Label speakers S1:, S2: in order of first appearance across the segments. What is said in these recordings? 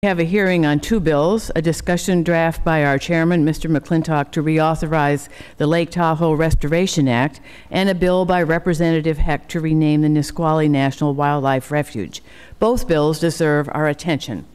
S1: We have a hearing on two bills, a discussion draft by our chairman, Mr. McClintock, to reauthorize the Lake Tahoe Restoration Act, and a bill by Representative Heck to rename the Nisqually National Wildlife Refuge. Both bills deserve our attention.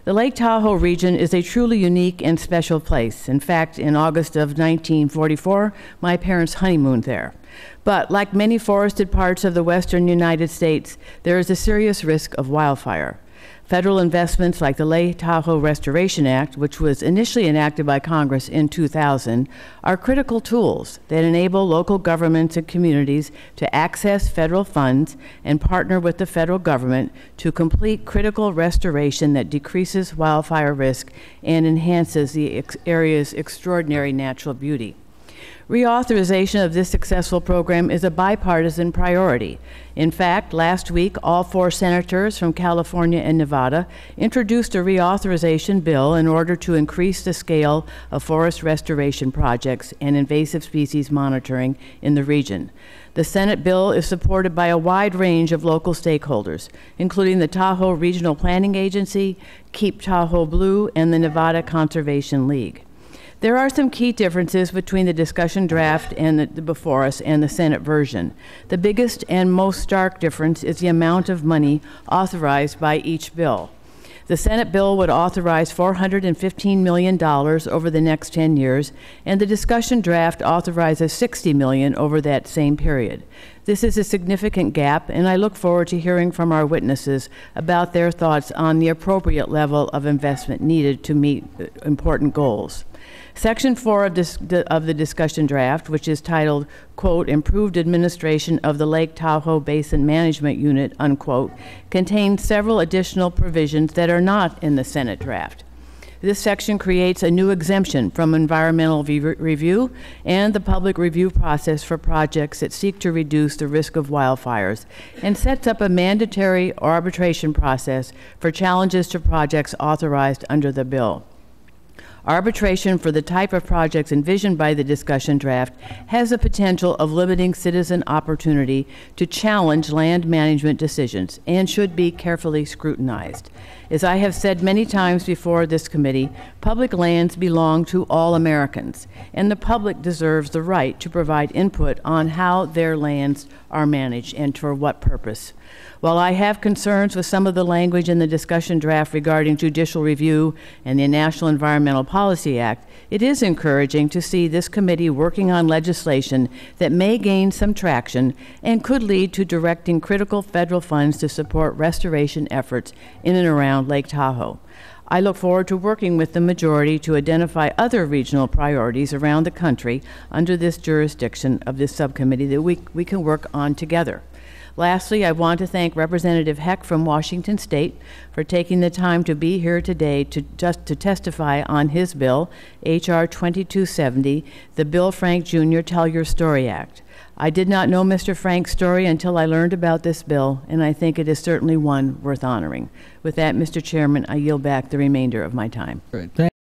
S1: The Lake Tahoe region is a truly unique and special place. In fact, in August of 1944, my parents honeymooned there. But like many forested parts of the western United States, there is a serious risk of wildfire. Federal investments like the Lake Tahoe Restoration Act, which was initially enacted by Congress in 2000, are critical tools that enable local governments and communities to access federal funds and partner with the federal government to complete critical restoration that decreases wildfire risk and enhances the area's extraordinary natural beauty. Reauthorization of this successful program is a bipartisan priority. In fact, last week, all 4 senators from California and Nevada introduced a reauthorization bill in order to increase the scale of forest restoration projects and invasive species monitoring in the region. The Senate bill is supported by a wide range of local stakeholders, including the Tahoe Regional Planning Agency, Keep Tahoe Blue, and the Nevada Conservation League. There are some key differences between the discussion draft and the before us and the Senate version. The biggest and most stark difference is the amount of money authorized by each bill. The Senate bill would authorize $415 million over the next 10 years, and the discussion draft authorizes $60 million over that same period. This is a significant gap, and I look forward to hearing from our witnesses about their thoughts on the appropriate level of investment needed to meet important goals. Section 4 of the discussion draft, which is titled, quote, Improved Administration of the Lake Tahoe Basin Management Unit, unquote, contains several additional provisions that are not in the Senate draft. This section creates a new exemption from environmental review and the public review process for projects that seek to reduce the risk of wildfires, and sets up a mandatory arbitration process for challenges to projects authorized under the bill. Arbitration for the type of projects envisioned by the discussion draft has the potential of limiting citizen opportunity to challenge land management decisions and should be carefully scrutinized. As I have said many times before this committee, public lands belong to all Americans, and the public deserves the right to provide input on how their lands are managed and for what purpose. While I have concerns with some of the language in the discussion draft regarding judicial review and the National Environmental Policy Act, it is encouraging to see this committee working on legislation that may gain some traction and could lead to directing critical federal funds to support restoration efforts in and around Lake Tahoe. I look forward to working with the majority to identify other regional priorities around the country under this jurisdiction of this subcommittee that we can work on together. Lastly, I want to thank Representative Heck from Washington State for taking the time to be here today to testify on his bill, H.R. 2270, the Bill Frank Jr. Tell Your Story Act. I did not know Mr. Frank's story until I learned about this bill, and I think it is certainly one worth honoring. With that, Mr. Chairman, I yield back the remainder of my time.
S2: Great.